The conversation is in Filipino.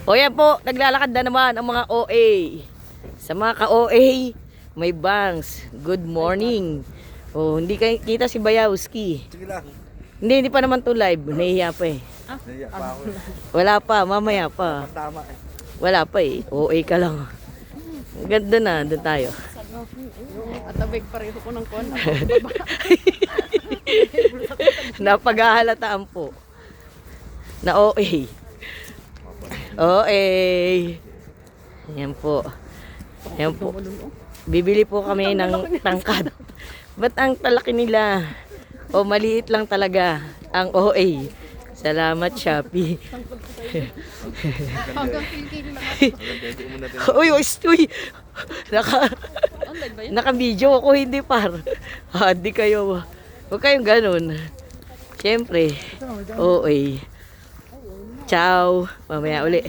O yan po, naglalakad na naman ang mga OA. Sa mga ka-OA, may bangs. Good morning. Oh, hindi kayo kita si Bayawski. Sige lang. Hindi pa naman to live. Nahihiya pa eh. Naiya pa ako. Wala pa, mamaya pa. Tama eh. Wala pa eh. OA ka lang. Ganda na, doon tayo. At abig pareho ko ng kon. Napag-ahalataan po. Na OA. OA. Yan po. Yan po. Bibili po kami ng tangkad. Ba't ang talaki nila? O maliit lang talaga ang OA. Salamat, Shopee. Hanggang kilikili lang Uy, uy. Naka-video ako, hindi par. Hindi kayo. Huwag kayong ganun. Siyempre. OA. Ciao. Mamaya uli.